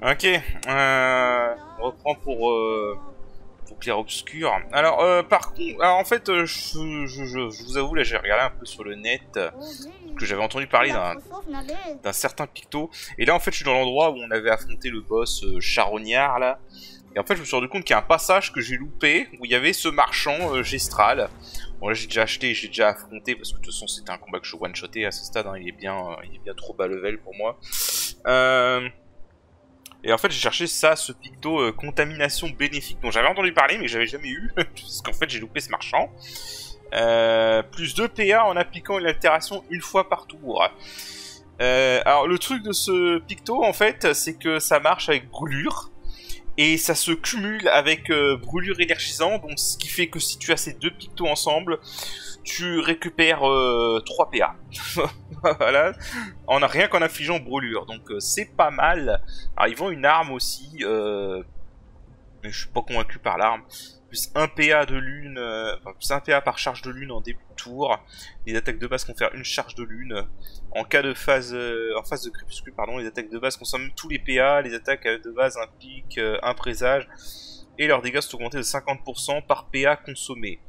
Ok, on reprend pour clair-obscur. Alors, par contre, alors, en fait, je vous avoue, là, j'ai regardé un peu sur le net, que j'avais entendu parler d'un certain picto. Et là, en fait, je suis dans l'endroit où on avait affronté le boss charognard, là. Et en fait, je me suis rendu compte qu'il y a un passage que j'ai loupé, où il y avait ce marchand Gestral. Bon, là, j'ai déjà acheté, j'ai déjà affronté, parce que de toute façon, c'était un combat que je one-shotais à ce stade, hein, il est bien trop bas level pour moi. Et en fait, j'ai cherché ça, ce picto contamination bénéfique, dont j'avais entendu parler, mais que j'avais jamais eu, parce qu'en fait, j'ai loupé ce marchand. Plus 2 PA en appliquant une altération une fois par tour. Alors, le truc de ce picto, en fait, c'est que ça marche avec brûlure. Et ça se cumule avec brûlure énergisante, donc ce qui fait que si tu as ces deux pictos ensemble, tu récupères 3 PA. Voilà, rien qu'en infligeant brûlure, donc c'est pas mal. Alors ils vendent une arme aussi, mais je suis pas convaincu par l'arme. Plus 1 PA de lune, plus 1 PA par charge de lune en début de tour. Les attaques de base confèrent une charge de lune. En cas de phase, en phase de crépuscule, pardon, les attaques de base consomment tous les PA. Les attaques de base impliquent un présage. Et leurs dégâts sont augmentés de 50% par PA consommé.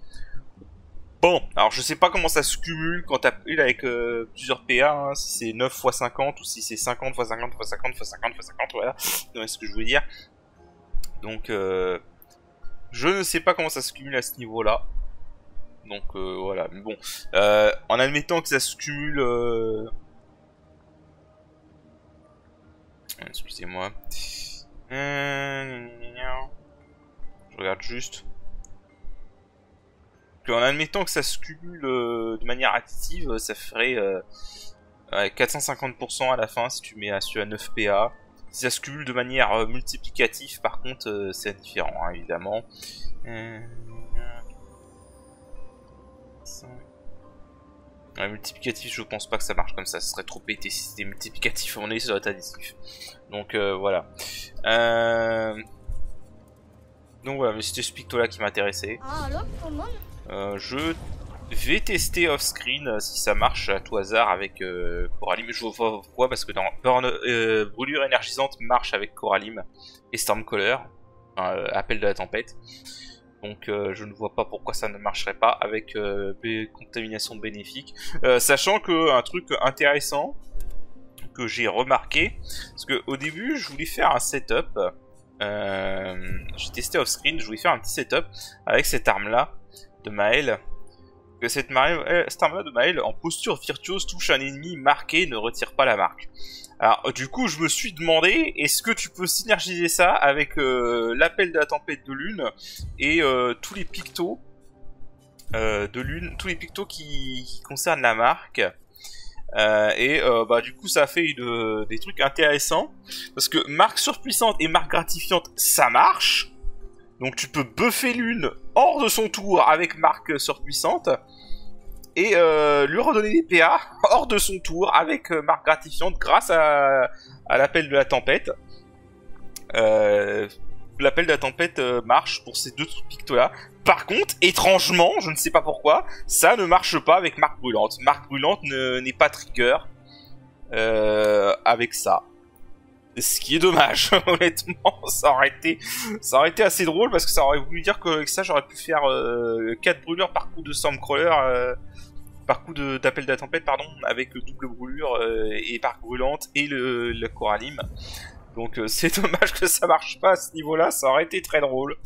Bon, alors je sais pas comment ça se cumule quand t'as eu avec plusieurs PA, hein, si c'est 9 x 50 ou si c'est 50 x 50 x 50 x 50 x 50, voilà, c'est ce que je voulais dire. Donc, je ne sais pas comment ça se cumule à ce niveau-là. Donc, voilà, mais bon, en admettant que ça se cumule... Excusez-moi. Je regarde juste. En admettant que ça se cumule de manière additive, ça ferait 450% à la fin si tu mets à 9 PA. Si ça se cumule de manière multiplicative, par contre, c'est différent, hein, évidemment. Multiplicatif, je pense pas que ça marche comme ça. Ce serait trop pété si c'était multiplicatif. On est sur être additif. Donc voilà. Donc voilà, mais c'était ce picto là qui m'intéressait. Je vais tester off-screen si ça marche à tout hasard avec Coralim. Je vois pourquoi, parce que dans Brûlure énergisante marche avec Coralim et Stormcaller, appel de la tempête. Donc je ne vois pas pourquoi ça ne marcherait pas avec contamination bénéfique. Sachant que un truc intéressant que j'ai remarqué, parce que au début je voulais faire un setup. J'ai testé off-screen, je voulais faire un petit setup avec cette arme là de Maël. Que cette arme là de Maël en posture virtuose touche un ennemi marqué, ne retire pas la marque. Alors du coup je me suis demandé, est-ce que tu peux synergiser ça avec l'appel de la tempête de lune et tous les pictos de lune, tous les pictos qui concernent la marque. Bah du coup ça fait des trucs intéressants, parce que marque surpuissante et marque gratifiante ça marche, donc tu peux buffer l'une hors de son tour avec marque surpuissante et lui redonner des PA hors de son tour avec marque gratifiante grâce à l'appel de la tempête. L'appel de la tempête marche pour ces deux pictos là. Par contre, étrangement, je ne sais pas pourquoi, ça ne marche pas avec marque brûlante. Marque brûlante n'est pas trigger avec ça. Ce qui est dommage, honnêtement, ça aurait été assez drôle, parce que ça aurait voulu dire qu'avec ça j'aurais pu faire 4 brûlures par coup de Stormcrawler, par coup d'appel de la tempête, pardon, avec double brûlure et marque brûlante et le Coralim. Donc c'est dommage que ça marche pas à ce niveau-là, ça aurait été très drôle.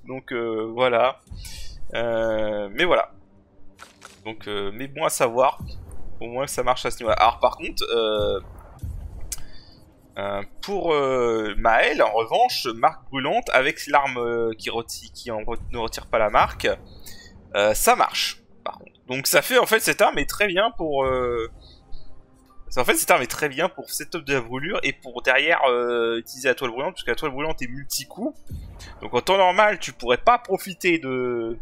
Donc voilà. Mais voilà. Donc, mais bon à savoir. Au moins que ça marche à ce niveau-là. Alors par contre, pour Maël, en revanche, marque brûlante, avec l'arme ne retire pas la marque, ça marche. Par contre. Donc ça fait, en fait, cette arme est très bien pour... En fait, cette arme est très bien pour setup de la brûlure et pour derrière utiliser la toile brûlante, parce que la toile brûlante est multi-coup. Donc en temps normal, tu pourrais pas profiter de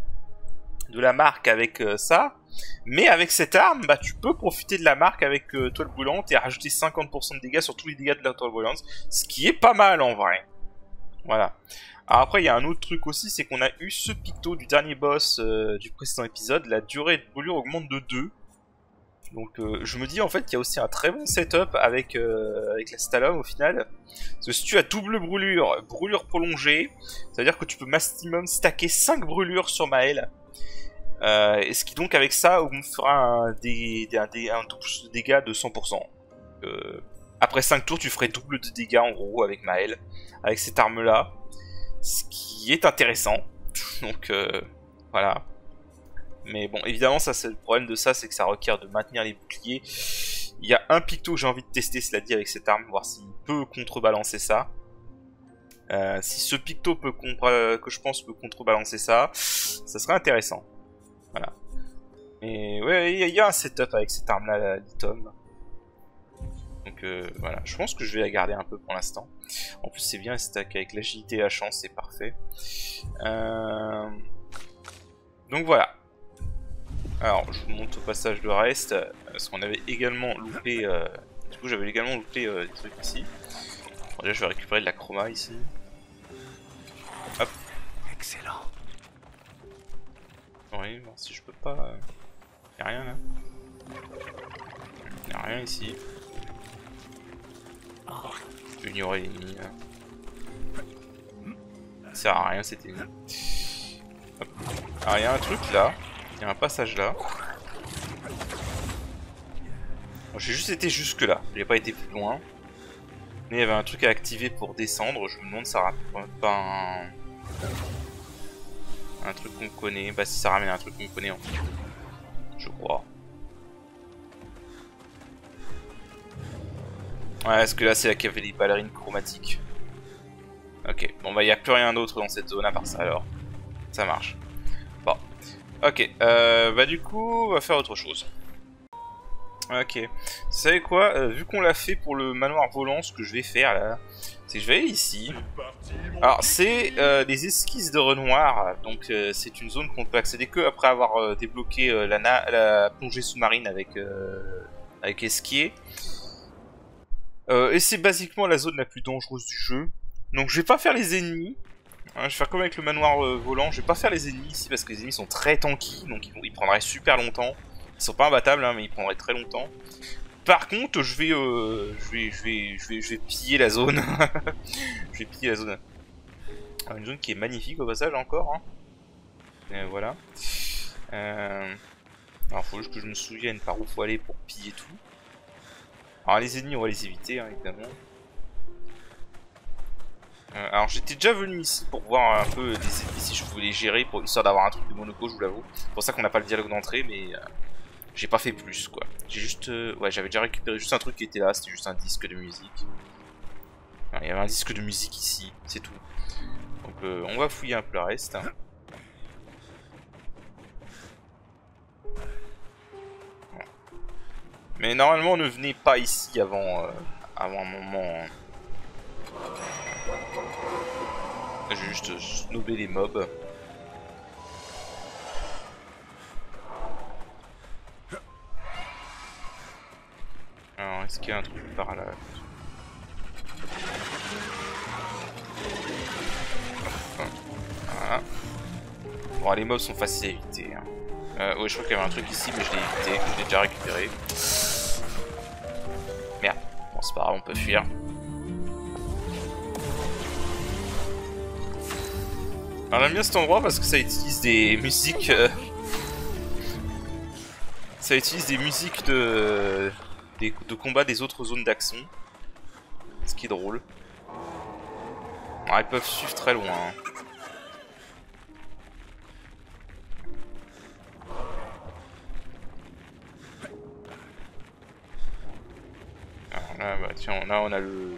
la marque avec ça. Mais avec cette arme, bah, tu peux profiter de la marque avec toile brûlante et rajouter 50% de dégâts sur tous les dégâts de la toile brûlante. Ce qui est pas mal en vrai. Voilà. Alors après, il y a un autre truc aussi, c'est qu'on a eu ce picto du dernier boss du précédent épisode. La durée de brûlure augmente de 2. Donc je me dis en fait qu'il y a aussi un très bon setup avec, avec la Stalom au final. Parce que si tu as double brûlure, brûlure prolongée, ça veut dire que tu peux maximum stacker 5 brûlures sur Maël. Et ce qui donc avec ça on fera un double de dégâts de 100%. Après 5 tours tu ferais double de dégâts en gros avec Maël. Avec cette arme là. Ce qui est intéressant. Donc voilà. Mais bon, évidemment, ça c'est le problème de ça, c'est que ça requiert de maintenir les boucliers. Il y a un picto que j'ai envie de tester, cela dit, avec cette arme, voir s'il peut contrebalancer ça. Si ce picto peut que je pense peut contrebalancer ça, ça serait intéressant. Voilà. Mais ouais, il y a un setup avec cette arme-là, la Litom. Donc voilà, je pense que je vais la garder un peu pour l'instant. En plus, c'est bien, stack avec l'agilité et la chance, c'est parfait. Donc voilà. Alors, je vous montre au passage le reste, parce qu'on avait également loupé... du coup, j'avais également loupé des trucs ici. Bon, déjà, je vais récupérer de la chroma ici. Hop. Excellent. Oui, bon, si je peux pas... Y'a rien là. Y'a rien ici. Je vais ignorer l'ennemi là. Ça sert à rien cet ennemi. Hop. Alors, y'a un truc là. Il y a un passage là. Bon, j'ai juste été jusque là, j'ai pas été plus loin. Mais il y avait un truc à activer pour descendre. Je me demande si ça ramène pas un truc qu'on connaît. Bah si ça ramène un truc qu'on connaît en fait. Je crois. Ouais, parce que là c'est la cavalerie ballerine chromatique. Ok, bon bah il n'y a plus rien d'autre dans cette zone à part ça alors. Ça marche. Bon. Ok, bah du coup, on va faire autre chose. Ok, vous savez quoi, vu qu'on l'a fait pour le manoir volant, ce que je vais faire là, c'est que je vais aller ici. Alors c'est les esquisses de Renoir, donc c'est une zone qu'on peut accéder que après avoir débloqué la plongée sous-marine avec, avec Esquier. Et c'est basiquement la zone la plus dangereuse du jeu. Donc je vais pas faire les ennemis. Hein, je vais faire comme avec le manoir volant, je vais pas faire les ennemis ici parce que les ennemis sont très tanky, donc ils prendraient super longtemps. Ils sont pas imbattables, hein, mais ils prendraient très longtemps. Par contre, je vais piller la zone. Je vais piller la zone. Alors, une zone qui est magnifique au passage encore. Hein. Et voilà. Alors faut juste que je me souvienne par où faut aller pour piller tout. Alors les ennemis on va les éviter hein, évidemment. Alors j'étais déjà venu ici pour voir un peu les ennemis si je pouvais les gérer, pour histoire d'avoir un truc de monoco, je vous l'avoue. C'est pour ça qu'on n'a pas le dialogue d'entrée, mais j'ai pas fait plus quoi. J'ai juste... ouais, j'avais déjà récupéré juste un truc qui était là, c'était juste un disque de musique. Alors, il y avait un disque de musique ici, c'est tout. Donc on va fouiller un peu le reste. Hein. Bon. Mais normalement ne venez pas ici avant, avant un moment... Je vais juste snobber les mobs. Alors, est-ce qu'il y a un truc par là? Voilà. Bon, les mobs sont faciles à éviter. Hein. Ouais, je crois qu'il y avait un truc ici, mais je l'ai évité. Je l'ai déjà récupéré. Merde. Bon, c'est pas grave, on peut fuir. Alors, j'aime bien cet endroit parce que ça utilise des musiques... ça utilise des musiques de combat des autres zones d'action. Ce qui est drôle. Alors, ils peuvent suivre très loin. Hein. Alors là, bah, tiens, là on a le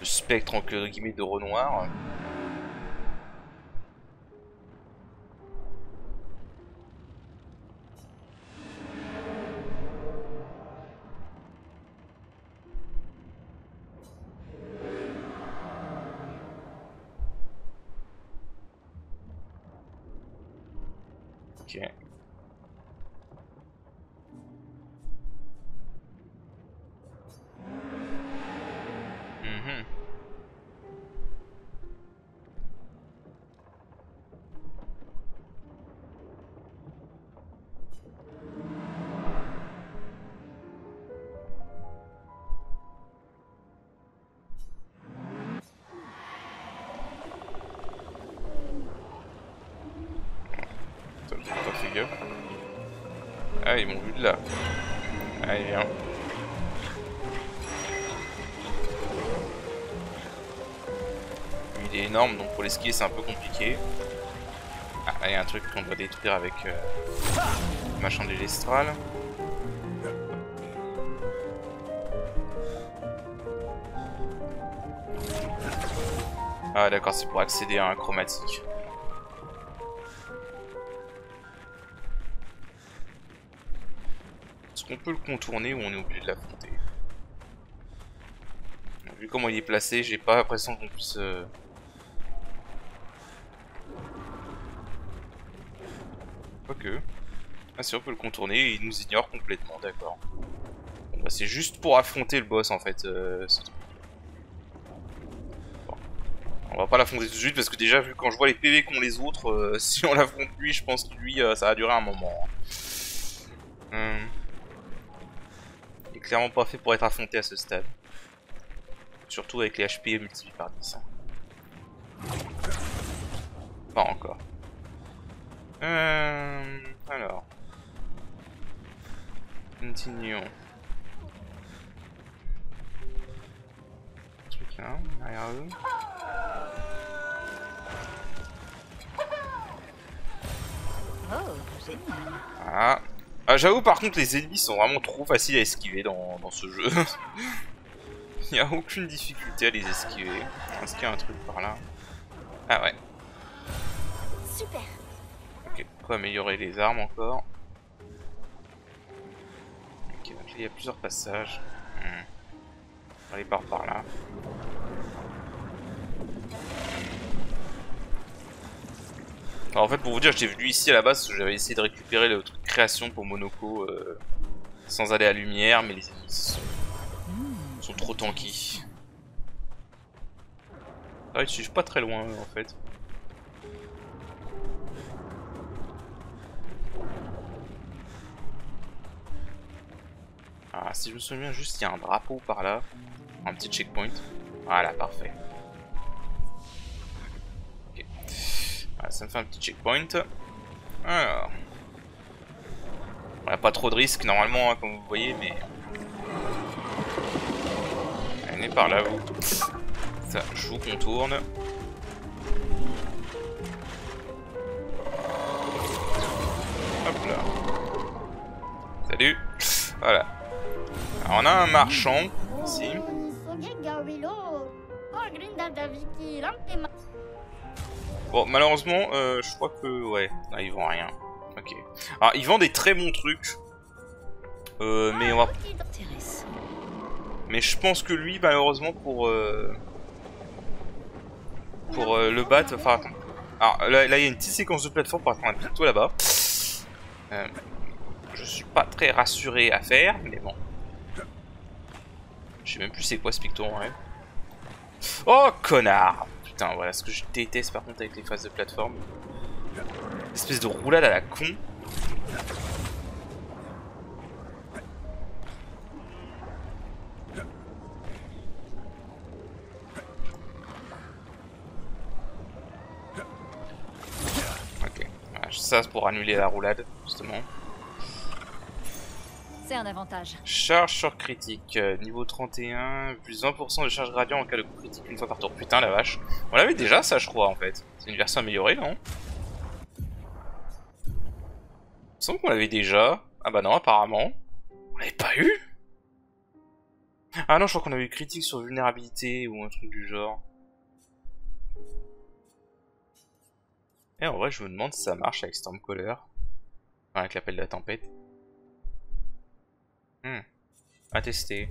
spectre entre guillemets de Renoir. Ok. Ah, ils m'ont vu de là. Allez, viens. Il est énorme, donc pour l'esquiver c'est un peu compliqué. Ah, là il y a un truc qu'on doit détruire avec le machin de l'Estral. Ah d'accord, c'est pour accéder à un chromatique. Est-ce qu'on peut le contourner ou on est obligé de l'affronter? Vu comment il est placé, j'ai pas l'impression qu'on puisse... Quoique... Ah si, on peut le contourner et il nous ignore complètement, d'accord. Bon, bah, c'est juste pour affronter le boss en fait, ce truc. Bon. On va pas l'affronter tout de suite parce que déjà, vu quand je vois les PV qu'ont les autres, si on l'affronte lui, je pense que lui, ça va durer un moment. Il est clairement pas fait pour être affronté à ce stade. Surtout avec les HP multipliés par 10. Pas encore. Alors. Continuons. Un truc là, derrière eux. Voilà. Ah, j'avoue par contre les ennemis sont vraiment trop faciles à esquiver dans ce jeu. Il n'y a aucune difficulté à les esquiver. Est-ce qu'il y a un truc par là? Ah ouais. Super. Ok, faut améliorer les armes encore. Ok, donc là il y a plusieurs passages. On va aller par là. Alors, en fait pour vous dire, j'étais venu ici à la base parce que j'avais essayé de récupérer le truc création pour Monoko sans aller à lumière, mais les ennemis sont trop tanky. Ah, ils suivent pas très loin en fait. Ah, si je me souviens juste, il y a un drapeau par là. Un petit checkpoint. Voilà, parfait. Ok. Voilà, ça me fait un petit checkpoint. Alors. On n'a pas trop de risques normalement, hein, comme vous voyez, mais... Elle est par là, vous. Ça, je vous contourne. Hop là. Salut. Voilà. Alors on a un marchand ici. Bon, malheureusement, je crois que... Ouais, là, ils vendent rien. Ok. Alors, ils vendent des très bons trucs. Mais on va... Mais je pense que lui, malheureusement, pour le battre... Enfin, attends. Alors, là, il y a une petite séquence de plateforme pour attendre un picto là-bas. Je suis pas très rassuré à faire, mais bon. Je sais même plus c'est quoi ce picto en vrai. Oh, connard! Putain, voilà ce que je déteste par contre avec les phases de plateforme. Espèce de roulade à la con. Ok, voilà, ça c'est pour annuler la roulade, justement. C'est un avantage. Charge sur critique, niveau 31, plus 20% de charge radiant en cas de coup critique une fois par tour. Putain la vache. On l'avait déjà ça je crois en fait. C'est une version améliorée non? Il me semble qu'on l'avait déjà. Ah bah non apparemment. On l'avait pas eu? Ah non je crois qu'on avait eu critique sur vulnérabilité ou un truc du genre. Et en vrai je me demande si ça marche avec Stormcaller. Enfin, avec l'appel de la tempête. À tester.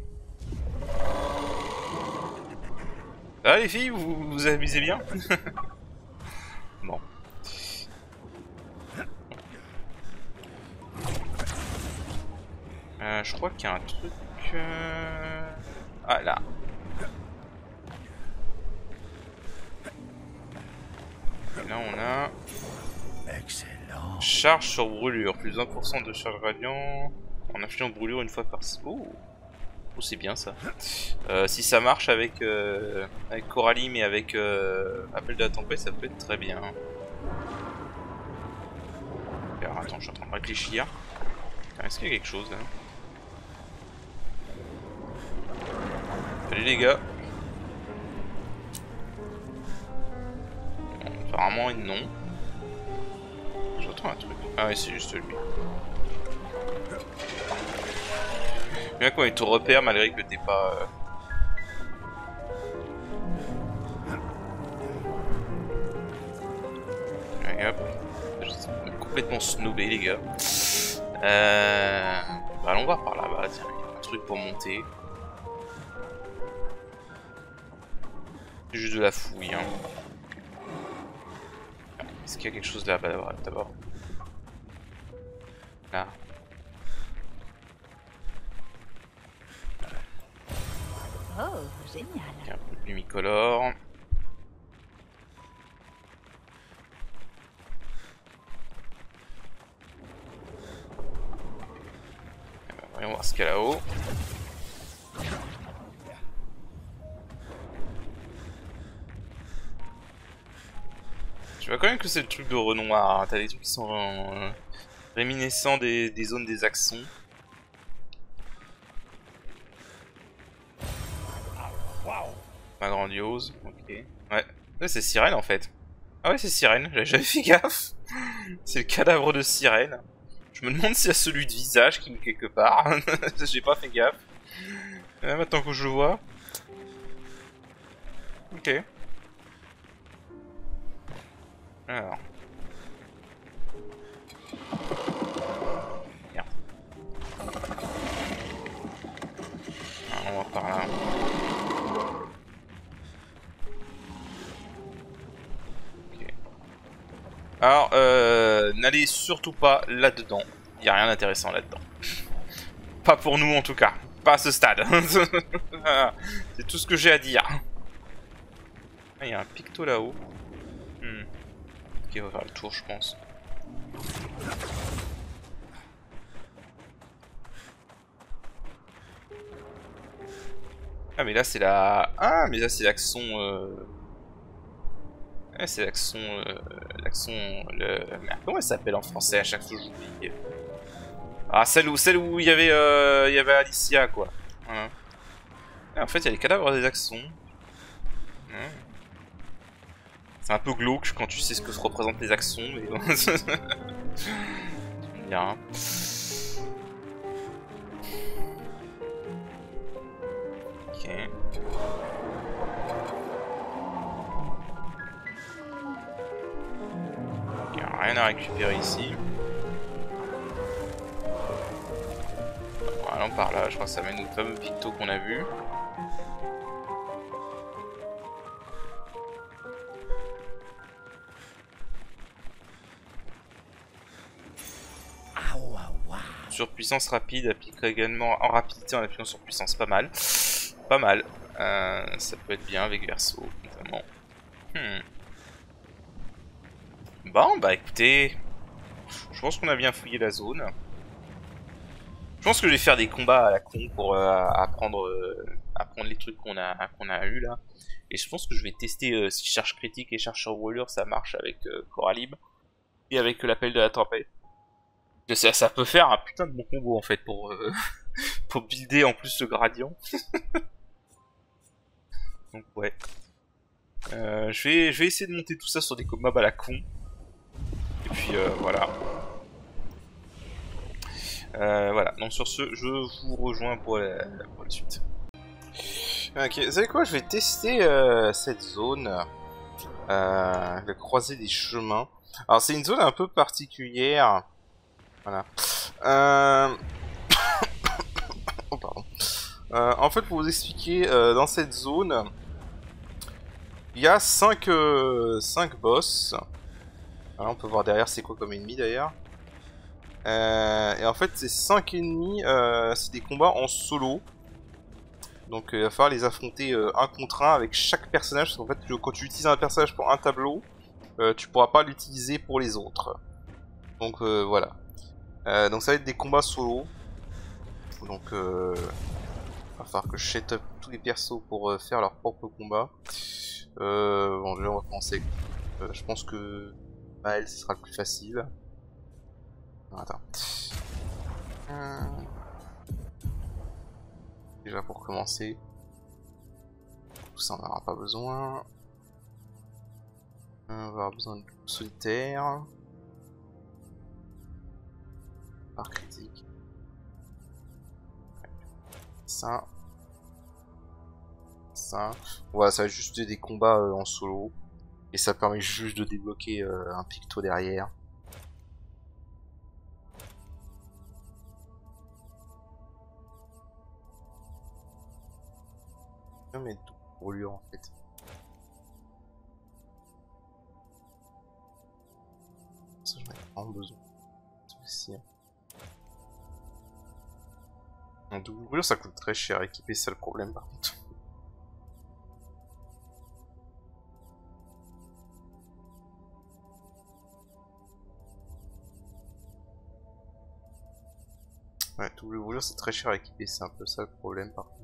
Ah les filles, vous vous amusez bien? Bon. Je crois qu'il y a un truc... Ah là. Et là on a... Excellent. Charge sur brûlure, plus 20% de charge radiant en infligeant brûlure une fois par... Oh, oh c'est bien ça. Si ça marche avec Coralie mais avec Appel de la Tempête, ça peut être très bien. Alors attends, je suis en train de réfléchir. Est-ce qu'il y a quelque chose là? Salut les gars. Bon, apparemment non. J'entends un truc. Ah oui, c'est juste lui. Bien qu'on ait tout repère malgré que t'es pas... Allez, hop. Complètement snobé les gars. Bah, allons voir par là-bas, tiens, il y a un truc pour monter. C'est juste de la fouille, hein. Est-ce qu'il y a quelque chose là-bas d'abord? Là. Oh, génial. Il y a un peu de lumicolore. Voyons voir ce qu'il y a là-haut. Tu vois quand même que c'est le truc de Renoir, hein. T'as des trucs qui sont réminiscents des zones des Axons. Pas grandiose, ok. Ouais, c'est Sirène en fait. Ah ouais, c'est Sirène, j'avais jamais fait gaffe. C'est le cadavre de Sirène. Je me demande s'il y a celui de visage qui est quelque part. J'ai pas fait gaffe. Maintenant que je le vois. Ok. Alors. Merde. Alors, on va par là. Ok. Alors, n'allez surtout pas là-dedans. Il n'y a rien d'intéressant là-dedans. Pas pour nous en tout cas. Pas à ce stade. C'est tout ce que j'ai à dire. Ah, il y a un picto là-haut. Ok, on va faire le tour, je pense. Ah, mais là, c'est la... Ah, mais là, c'est l'axon... Ouais, c'est l'axon... L'axon... Merde, comment elle s'appelle en français? À chaque fois, j'oublie. Ah, celle où il y avait Alicia, quoi. Voilà. Ah, en fait, il y a les cadavres des axons. Ouais. C'est un peu glauque quand tu sais ce que se représentent les axons, mais bon. Bien. Ok. Il n'y a rien à récupérer ici. Bon, allons par là, je crois que ça mène au fameux picto qu'on a vu. Surpuissance rapide, applique également en rapidité en appuyant sur puissance, pas mal. Pas mal. Ça peut être bien avec Verso, notamment. Bon, bah écoutez, je pense qu'on a bien fouillé la zone. Je pense que je vais faire des combats à la con pour apprendre les trucs qu'on a eu là. Et je pense que je vais tester si Charge Critique et Charge sur Brûlure ça marche avec Coralib et avec l'appel de la tempête. Ça peut faire un putain de bon combo en fait pour pour builder en plus le gradient. Donc ouais. Je vais essayer de monter tout ça sur des combats à la con. Et puis voilà. Voilà, donc sur ce, je vous rejoins pour la suite. Ok, vous savez quoi, je vais tester cette zone, la croisée des chemins. Alors c'est une zone un peu particulière. Voilà. Oh, pardon. En fait, pour vous expliquer, dans cette zone, il y a 5 boss. Alors, on peut voir derrière c'est quoi comme ennemi d'ailleurs. Et en fait, ces 5 ennemis, c'est des combats en solo. Donc il va falloir les affronter un contre un avec chaque personnage. Parce qu'en fait, quand tu utilises un personnage pour un tableau, tu pourras pas l'utiliser pour les autres. Donc voilà. Donc ça va être des combats solo. Donc il va falloir que je set up tous les persos pour faire leur propre combat. Bon, déjà on va commencer. Je pense que Maël ce sera le plus facile. Non, attends. Déjà pour commencer. Tout ça on n'aura pas besoin. On va avoir besoin de solitaire. Par critique. Ça. Ça. Voilà, ça va être juste des combats en solo. Et ça permet juste de débloquer un picto derrière. Je vais mettre tout pour lui en fait. Ça j'en ai vraiment besoin. Celui-ci. Un double brûlure ça coûte très cher à équiper, c'est le problème par contre. Ouais, double brûlure c'est très cher à équiper, c'est un peu ça le problème par contre.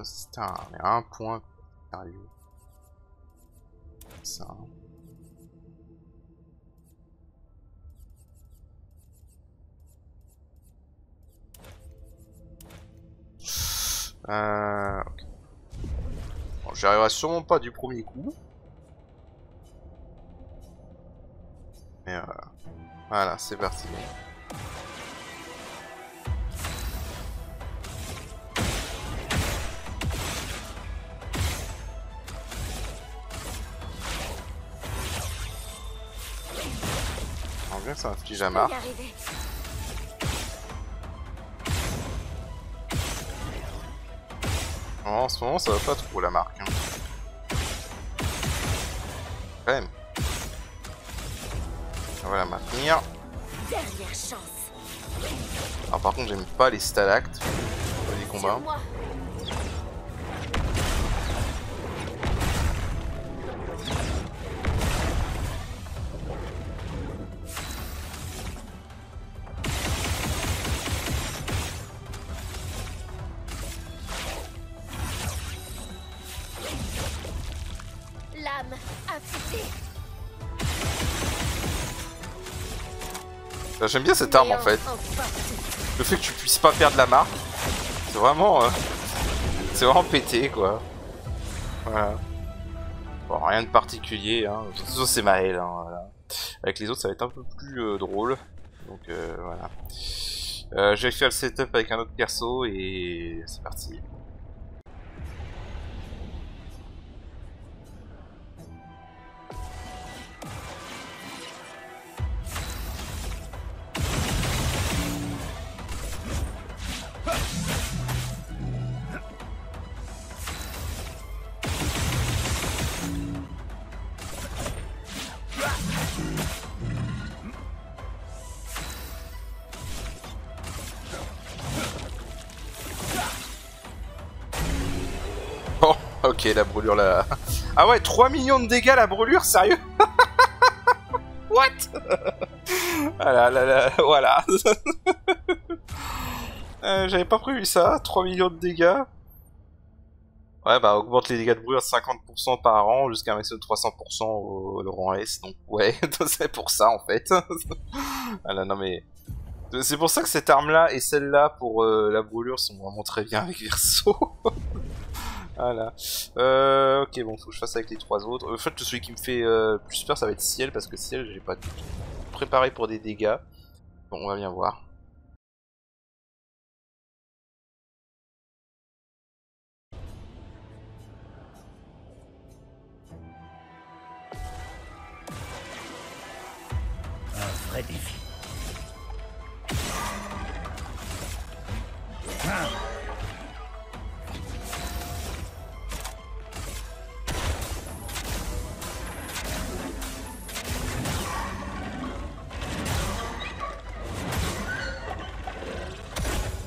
Star, mais à un point sérieux. Ça. Ok. Bon, j'y arriverai sûrement pas du premier coup. Mais voilà, c'est parti. Bien que ça inflige à marque. En ce moment ça va pas trop la marque. Hein. Quand même. On va la maintenir. Alors par contre j'aime pas les stalactes pour les combats. J'aime bien cette arme en fait. Le fait que tu puisses pas perdre la marque, c'est vraiment pété quoi. Voilà. Bon, rien de particulier, hein. De toute façon c'est Maël, hein, voilà. Avec les autres ça va être un peu plus drôle. Donc voilà. J'ai fait le setup avec un autre perso et c'est parti. Ok, la brûlure là. Ah ouais, 3 millions de dégâts la brûlure, sérieux? What? Voilà. J'avais pas prévu ça, 3 millions de dégâts. Ouais, bah augmente les dégâts de brûlure de 50% par an jusqu'à un maximum de 300% au rang S. Donc ouais, c'est pour ça en fait. Voilà, non mais... C'est pour ça que cette arme là et celle-là pour la brûlure sont vraiment très bien avec Verso. Voilà. Ok, bon, faut que je fasse avec les trois autres. En fait, celui qui me fait plus peur, ça va être Ciel, parce que Ciel, j'ai pas tout préparé pour des dégâts. Bon, on va bien voir. Un vrai défi.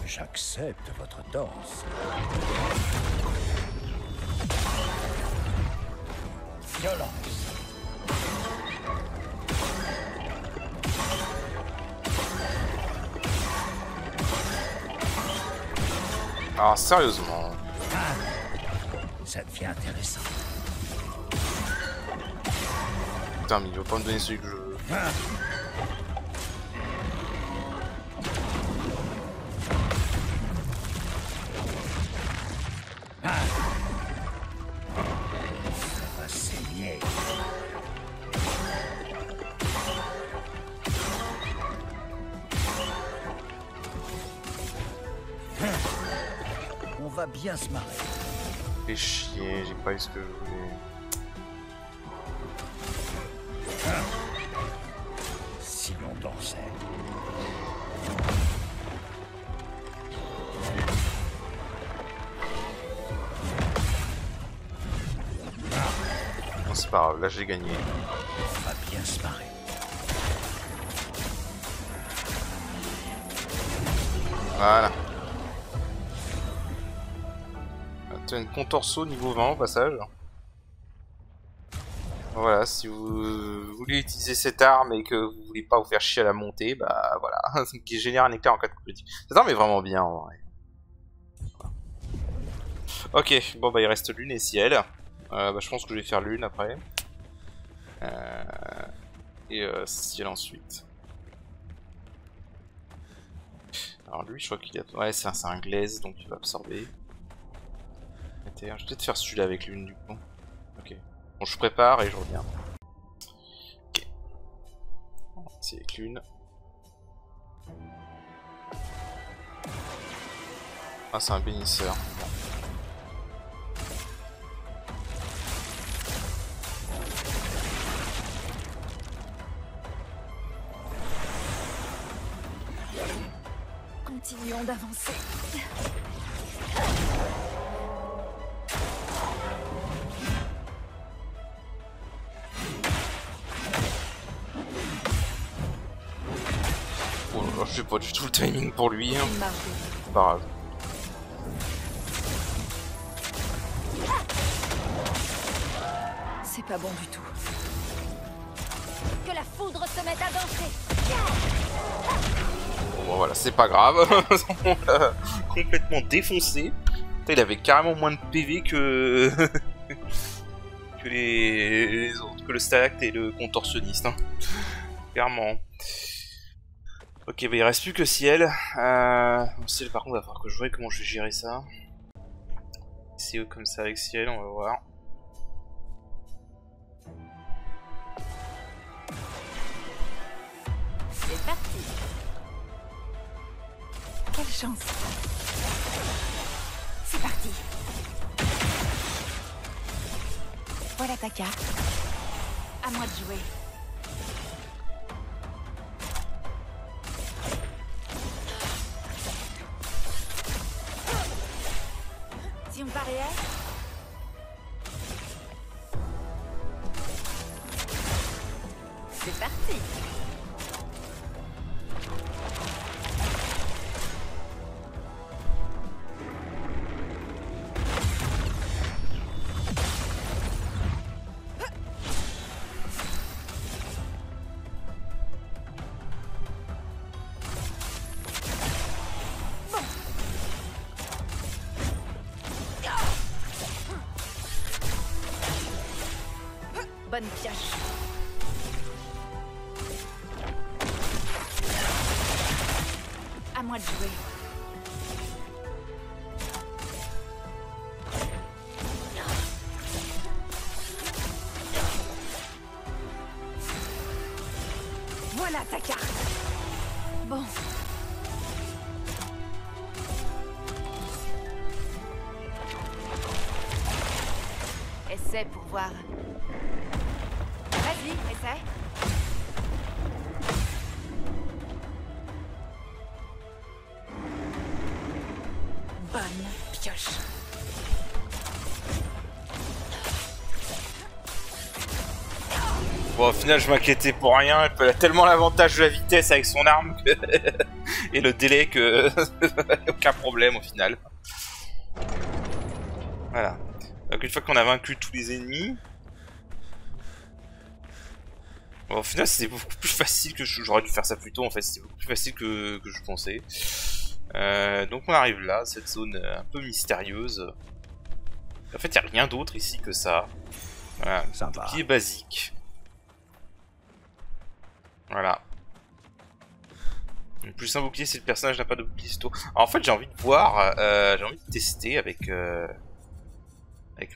J'accepte votre danse. Violence. Ah, sérieusement. Ça devient intéressant. Putain, mais il veut pas me donner celui que je veux. Ça va saigner. On va bien se marrer. Fais chier, j'ai pas eu ce que je voulais. Si l'on dansait. Non, c'est pas grave, là j'ai gagné. On va bien se marrer. Voilà. T'as une contorso niveau 20 au passage. Voilà, si vous voulez utiliser cette arme et que vous voulez pas vous faire chier à la montée, bah voilà, qui génère un éclair en cas de coup critique. Cette arme est vraiment bien en vrai. Ok, bon bah il reste lune et ciel. Bah, je pense que je vais faire lune après. Ciel ensuite. Alors lui je crois qu'il a... Ouais c'est un glaise donc il va absorber. Je vais peut-être faire celui-là avec lune du coup. Ok. Bon je prépare et je reviens. Ok. C'est avec lune. Ah c'est un bénisseur. Continuons d'avancer. Oh là là, je sais pas du tout le timing pour lui. Hein. Une marge. C'est pas grave. C'est pas bon du tout. Que la foudre se mette à danser. Bon voilà, c'est pas grave. On l'a complètement défoncé. Putain, il avait carrément moins de PV que que les autres, que le Stalacte et le contorsionniste. Hein. Clairement. Ok, bah il reste plus que Ciel. Ciel par contre, il va falloir que je vois comment je vais gérer ça. C'est comme ça avec Ciel, on va voir. C'est parti. Quelle chance. C'est parti. Voilà ta carte. À moi de jouer. Si on pariait? C'est parti. Bonne pioche. À moi de jouer. Voilà ta carte. Bon. Essaie pour voir. Vas-y, essaie. Bonne pioche. Bon, au final, je m'inquiétais pour rien. Elle a tellement l'avantage de la vitesse avec son arme que... et le délai que... aucun problème au final. Voilà. Donc une fois qu'on a vaincu tous les ennemis... Bon, au final, c'était beaucoup plus facile que j'aurais dû faire ça plus tôt en fait. C'était beaucoup plus facile que je pensais. Donc on arrive là, cette zone un peu mystérieuse. En fait, il n'y a rien d'autre ici que ça. Voilà, Sympa. bouclier basique. Voilà. Donc, plus un bouclier si le personnage n'a pas de bouclier sitôt. Alors, en fait, j'ai envie de voir, j'ai envie de tester avec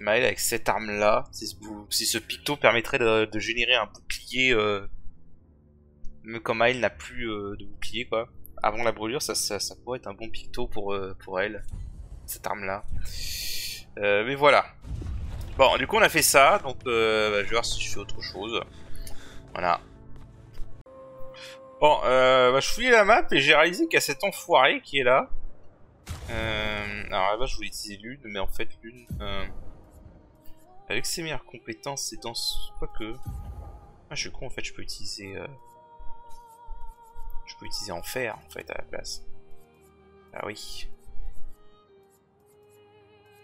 Maël, avec cette arme-là, si ce picto permettrait de générer un bouclier, même quand Maël n'a plus de bouclier, quoi. Avant la brûlure, ça pourrait être un bon picto pour elle, cette arme-là. Mais voilà. Bon, du coup, on a fait ça, donc je vais voir si je fais autre chose. Voilà. Bon, je fouillais la map et j'ai réalisé qu'il y a cet enfoiré qui est là. Alors là-bas, je voulais utiliser l'une, mais en fait, l'une... avec ses meilleures compétences, c'est dans... Quoique... Ah, je suis con, en fait, je peux utiliser... Je peux utiliser en fer, en fait, à la place. Ah oui.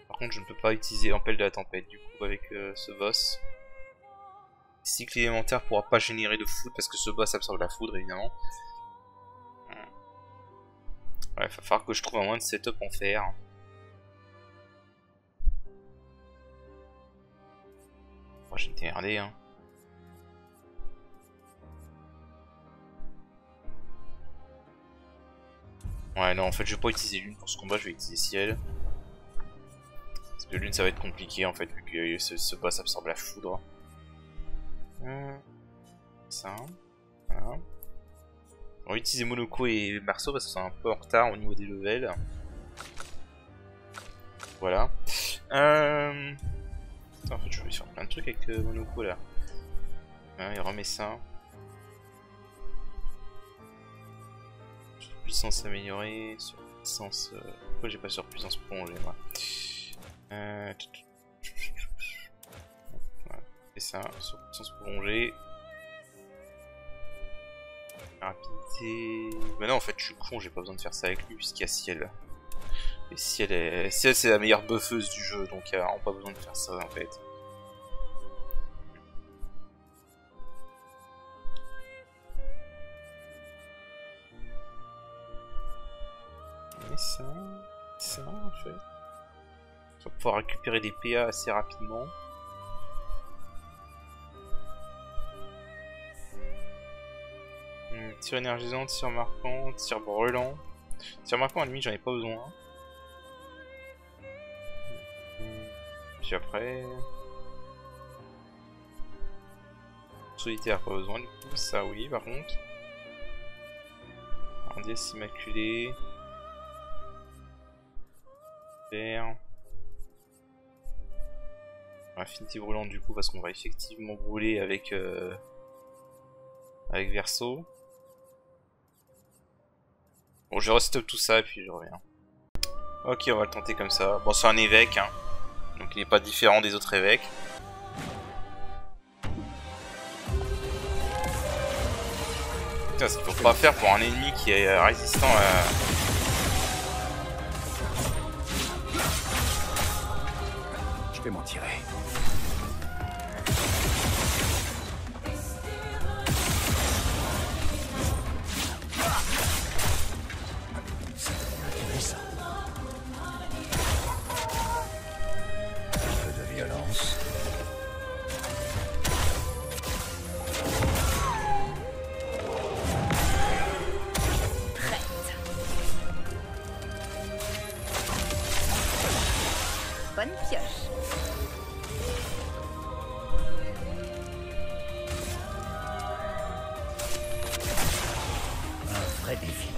Par contre, je ne peux pas utiliser Empelle de la Tempête, du coup, avec ce boss. Cycle élémentaire pourra pas générer de foudre, parce que ce boss absorbe la foudre, évidemment. Ouais, il va falloir que je trouve un moyen de setup en fer. Oh, j'ai été merdé, hein. Ouais, non, en fait, je vais pas utiliser l'une pour ce combat, je vais utiliser ciel. Parce que l'une, ça va être compliqué, en fait, vu que ce boss absorbe la foudre. Ça. Voilà. On va utiliser Monoko et Marceau parce que c'est un peu en retard au niveau des levels. Voilà. En fait, je vais faire plein de trucs avec Monoko là. Il remet ça. Puissance améliorée, surpuissance. Pourquoi j'ai pas surpuissance prolongée moi? Voilà, et ça, surpuissance prolongée. Rapidité. Mais non, en fait, je suis con, j'ai pas besoin de faire ça avec lui puisqu'il y a Ciel. Et Ciel, c'est la meilleure buffeuse du jeu, donc il n'y a vraiment pas besoin de faire ça en fait. Et ça en fait. On va pouvoir récupérer des PA assez rapidement. Tir énergisant, tir marquant, tir brûlant. Tir marquant, à la limite, j'en ai pas besoin. Puis après... Solitaire, pas besoin du coup. Ça, oui, par contre. Indice immaculé. Vert. Affinité brûlante du coup, parce qu'on va effectivement brûler avec... avec Verso. Bon, je restop tout ça et puis je reviens. Ok, on va le tenter comme ça. Bon, c'est un évêque, hein. Donc il n'est pas différent des autres évêques. Putain, ce qu'il faut pas faire pour un ennemi qui est résistant à... Je vais m'en tirer. Bonne pioche. Un vrai défi.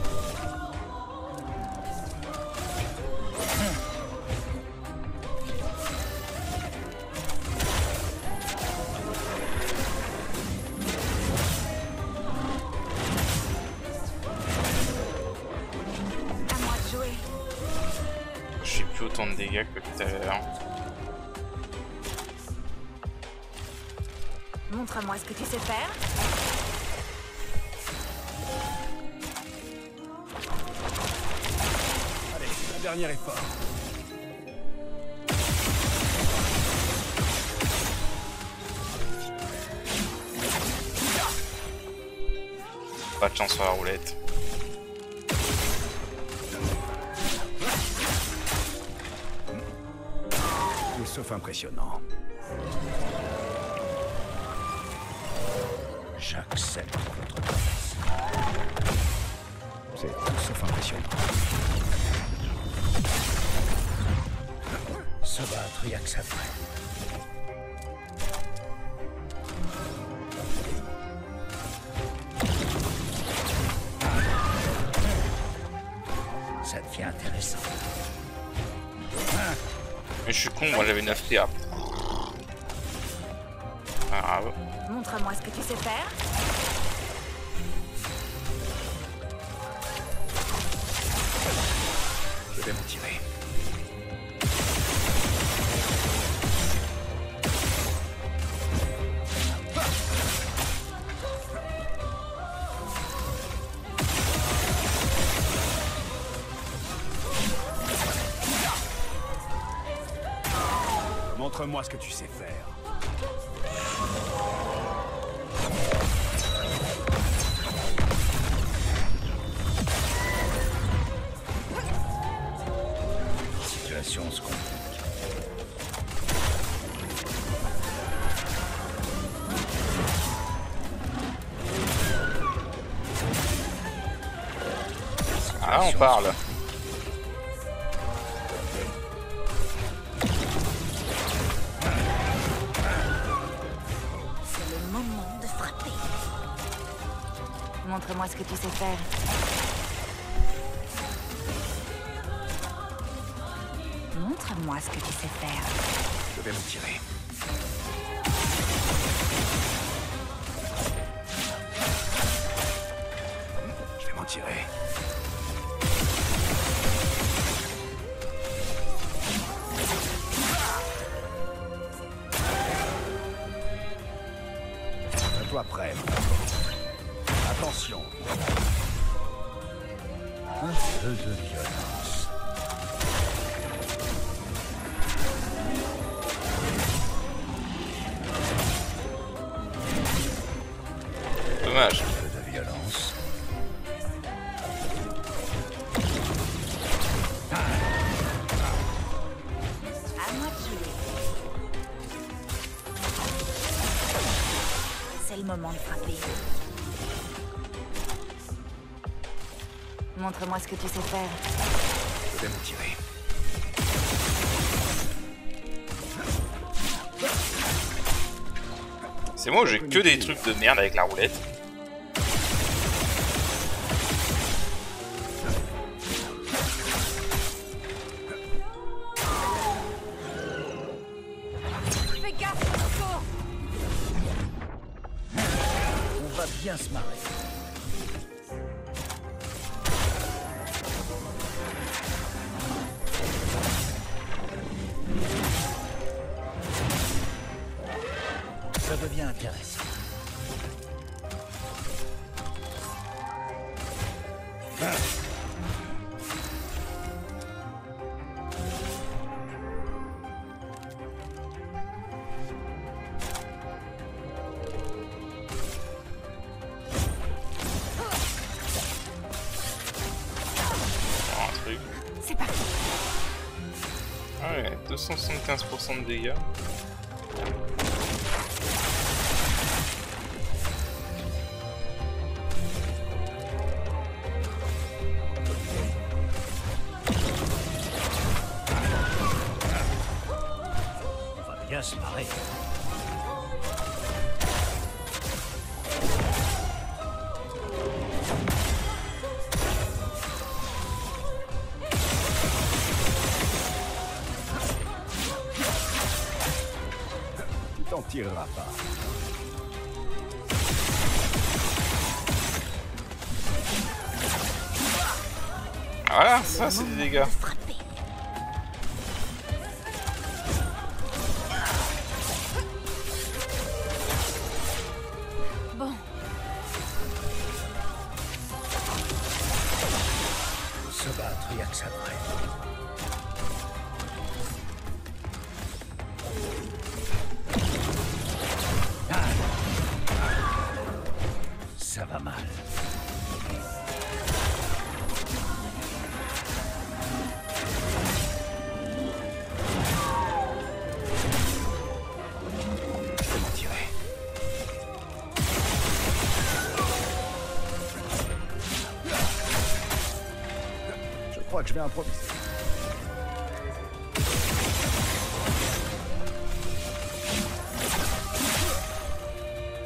À moi de jouer. Je fais plus autant de dégâts que tout à l'heure. Montre-moi ce que tu sais faire. Allez, un dernier effort. Pas de chance sur la roulette. sauf impressionnant. J'accepte votre promesse. C'est tout sauf impressionnant. Se battre, rien que ça ferait. Ça devient intéressant. Mais je suis con, moi j'avais 9 PA. Pas grave. Montre-moi ce que tu sais faire. Je vais m'en tirer. Montre-moi ce que tu sais faire. La situation se complique. Ah, on parle. Montre-moi ce que tu sais faire. Montre-moi ce que tu sais faire. Je vais m'en tirer. Je vais m'en tirer. À toi prêt. Attention. Un peu de violence. Dommage. Un peu de violence. À moi de jouer. C'est le moment de frapper. Montre-moi ce que tu sais faire. Je vais m'en tirer. C'est moi où j'ai que des trucs de merde avec la roulette. Fais gaffe, Nico. On va bien se marrer. Ça devient intéressant. Un truc. C'est parti. Ah ouais, 275% de dégâts. On va bien se marrer. Tu t'en tireras pas. Voilà, ça c'est des dégâts. Frapper. Bon, Se battre, y'a que ça de vrai. Ça va mal. que je vais improviser.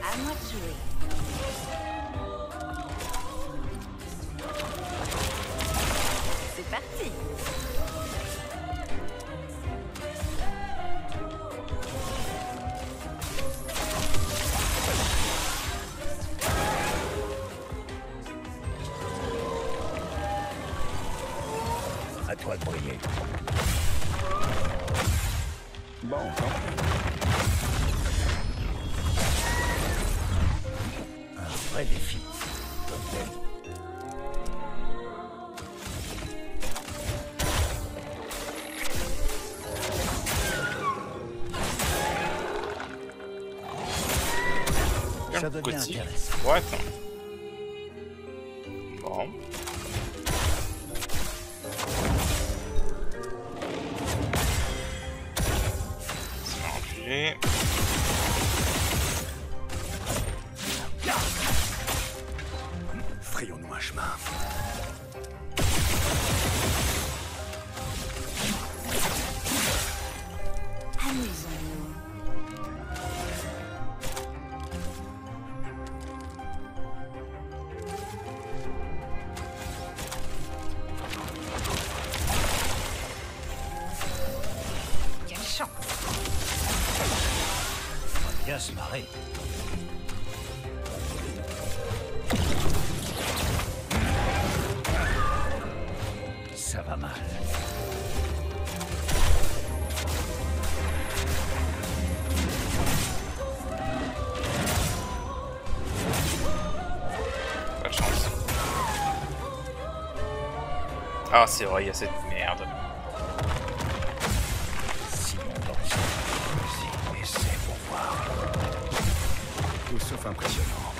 À moi de jouer. C'est parti. À toi de briller. Bon, tant pis. Un vrai défi. Ça devient Côté. intéressant. Ouais, attends. Bon. C'est rangé. Frayons-nous un chemin. Amusons-nous. Quelle chance. On va bien se marrer. Ça va mal. Pas de chance. Ah, c'est vrai, il y a cette merde. Si on danse, et c'est pour voir. Tout sauf impressionnant.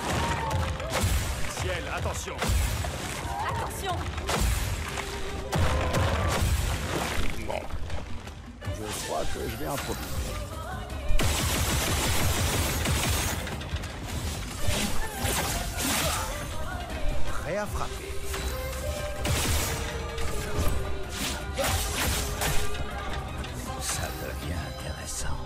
Ciel, attention! Attention. Bon. Je crois que je vais improviser. Prêt à frapper. Ça devient intéressant.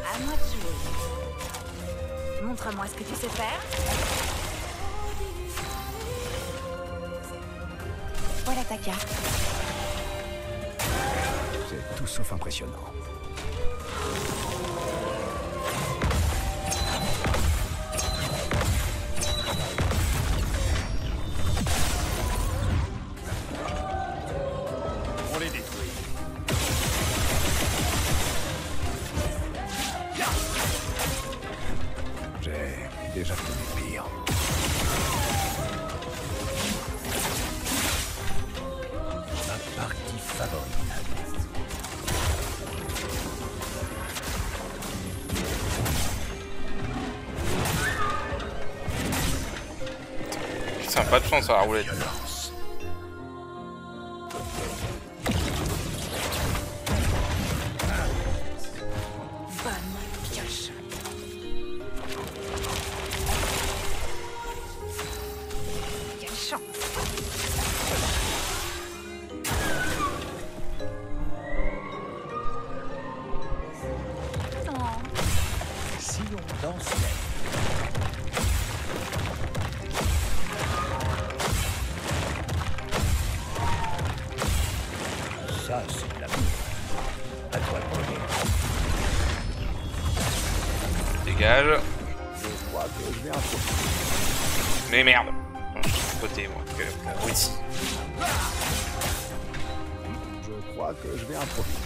À moi de jouer. Montre-moi ce que tu sais faire. Voilà ta carte. C'est tout sauf impressionnant. On les détruit. J'ai déjà fait pire. Ma partie favorite. Putain, pas de chance à la roulette. Violence. Bonne pioche. Quelle chance. Non. Si on dansait. Ça, c'est de l'amour. À toi de briller. Dégage. Je crois que je vais improviser. Mais merde. Non, je suis de côté, moi. Que abruti. Je crois que je vais improviser.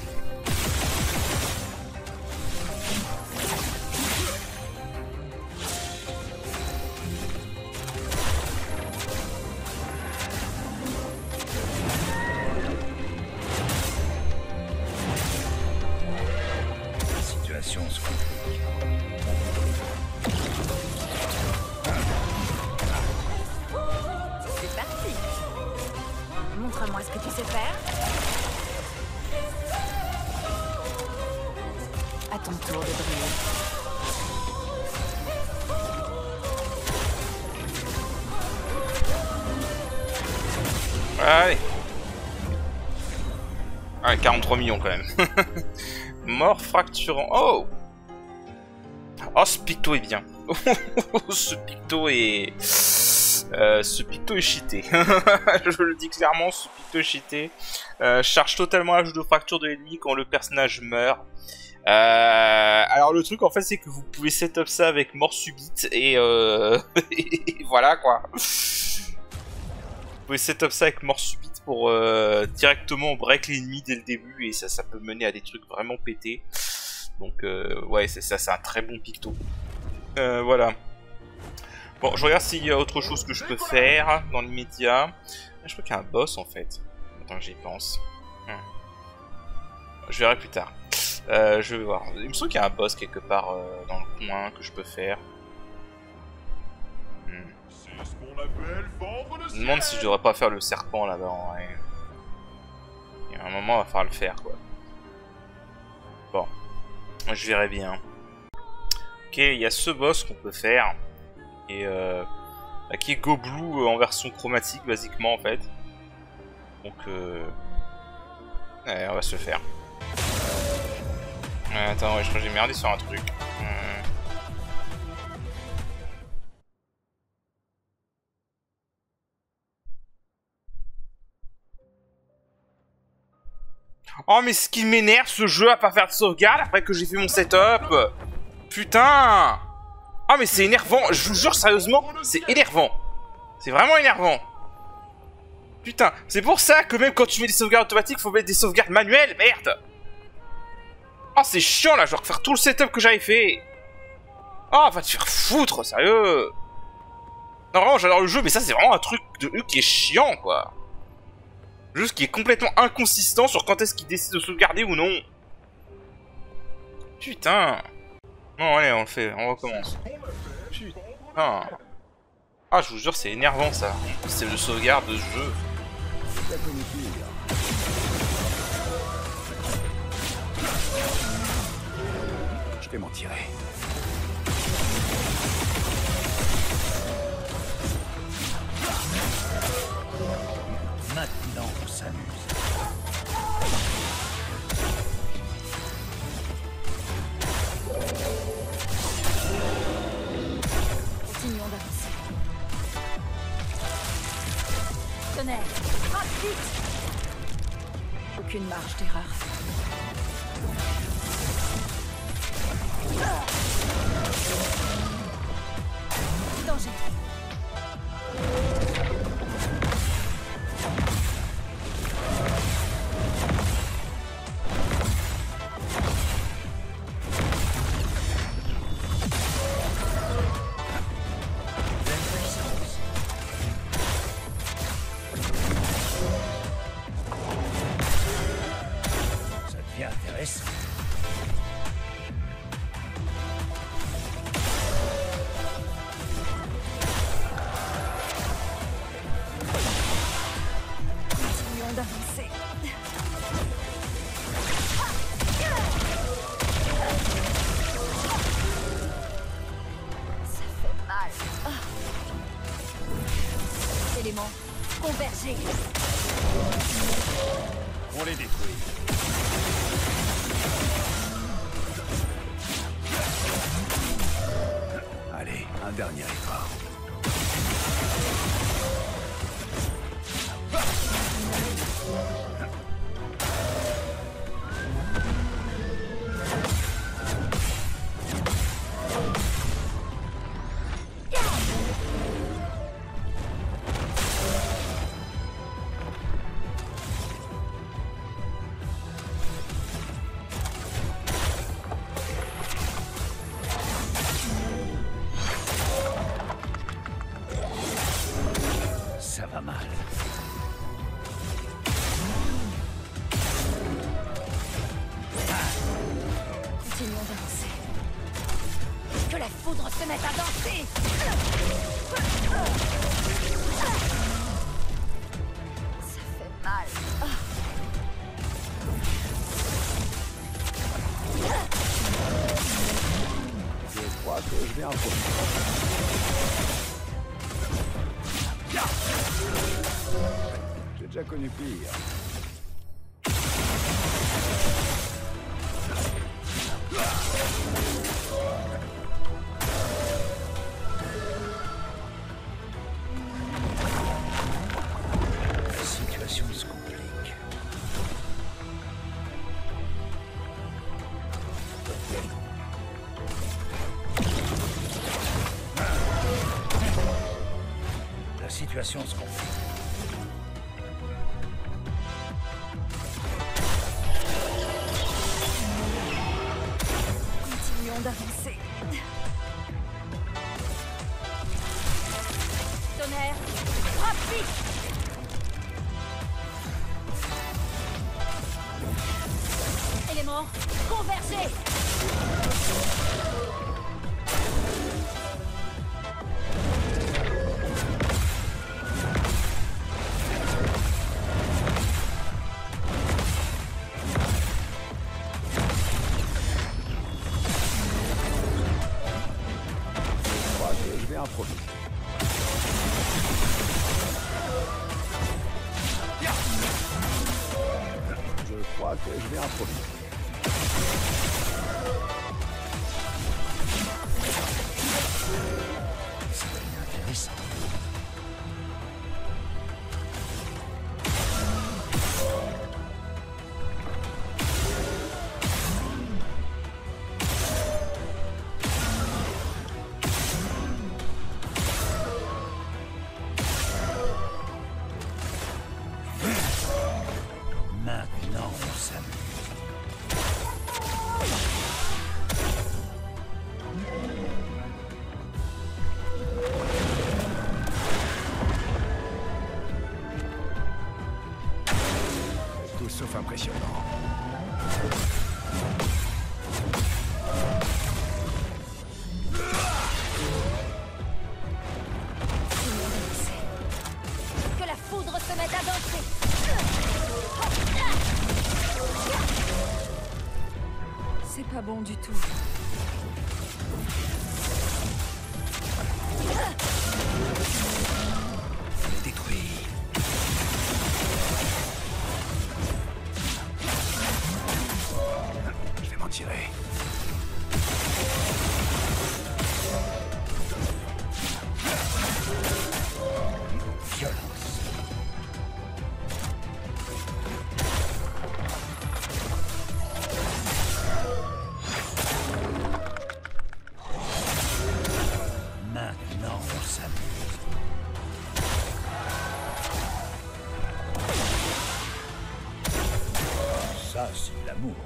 La situation se complique. ton tour de briller. Allez. Ah, 43 millions quand même. Mort fracturant. Oh! Oh, ce picto est bien. Ce picto est... ce picto est cheaté. Je le dis clairement, ce picto est cheaté. Charge totalement la jauge de fracture de l'ennemi quand le personnage meurt. Alors le truc en fait c'est que vous pouvez setup ça avec mort subite et, et voilà quoi. Vous pouvez setup ça avec mort subite pour directement break l'ennemi dès le début et ça peut mener à des trucs vraiment pétés. Donc ouais c'est ça, c'est un très bon picto. Voilà. Bon, je regarde s'il y a autre chose que je peux faire dans l'immédiat. Je crois qu'il y a un boss en fait. Attends que j'y pense. Je verrai plus tard. Je vais voir. Il me semble qu'il y a un boss quelque part dans le coin que je peux faire. Je me demande si je devrais pas faire le serpent là-bas. Ouais. Il y a un moment, il va falloir le faire quoi. Bon, je verrai bien. Ok, il y a ce boss qu'on peut faire. Et qui est Go Blue en version chromatique basiquement en fait. Donc ouais, on va se le faire. Attends, ouais, je crois que j'ai merdé sur un truc. Oh mais ce qui m'énerve ce jeu à pas faire de sauvegarde après que j'ai fait mon setup. Putain. Oh mais c'est énervant, je vous jure sérieusement, c'est énervant. C'est vraiment énervant. Putain, c'est pour ça que même quand tu mets des sauvegardes automatiques, faut mettre des sauvegardes manuelles, merde. Oh c'est chiant là, je dois refaire tout le setup que j'avais fait. Oh va te faire foutre, sérieux. Non vraiment j'adore le jeu, mais ça c'est vraiment un truc de eux qui est chiant quoi. Juste qui est complètement inconsistant sur quand est-ce qu'il décide de sauvegarder ou non. Putain. Non allez on le fait, on recommence. Putain. Ah je vous jure c'est énervant ça. C'est le sauvegarde de ce jeu. Je vais m'en tirer. Maintenant on s'amuse. Continuons d'avancer. Tonnerre, frappe vite. Aucune marge d'erreur. Danger. Ça devient intéressant. Continuons d'avancer. Ça fait mal. Éléments convergés. On les détruit. Allez, un dernier effort. Ça va mal. Continuons d'avancer. Que la foudre se mette à danser. Ça fait mal. je vais improviser. J'ai déjà connu pire. La situation se complique. La situation se complique. Continuons d'avancer. Tonnerre, frappe vite. Éléments, convergez. Je crois que je vais improviser. Je crois que je vais improviser. Ça devient intéressant. Maintenant, on s'amuse. Tout sauf impressionnant. Que la foudre se mette à danser. C'est pas bon du tout. On est détruit. Je vais m'en tirer. Violence. Maintenant, on s'amuse. Ça, c'est de l'amour.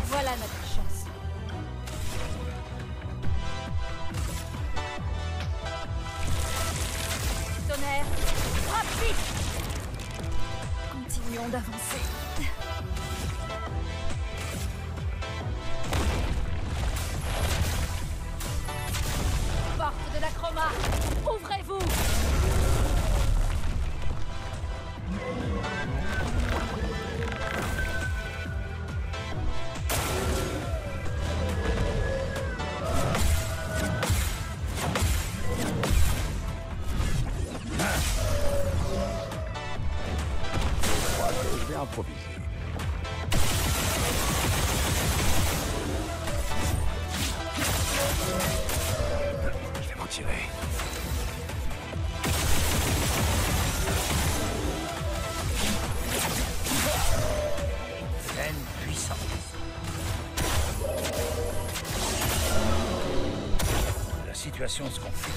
Voilà notre chance. Tonnerre, frappe vite. Continuons d'avancer. Porte de la chroma, ouvrez-vous. Je crois que je vais improviser. Je vais m'en tirer. Pleine puissance. La situation se complique.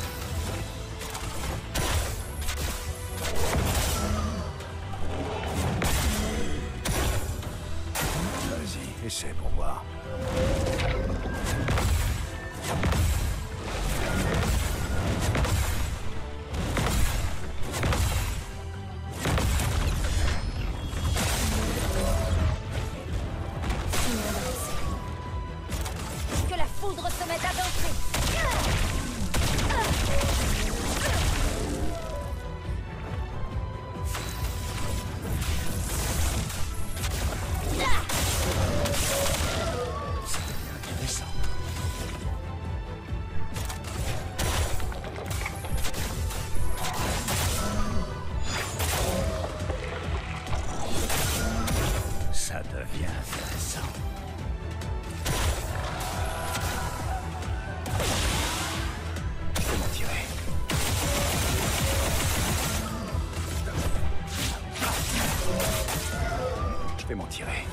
Vas-y, essaie pour voir. Que la foudre se mette à danser. Ça devient intéressant. Je peux m'en tirer. Je vais m'en tirer.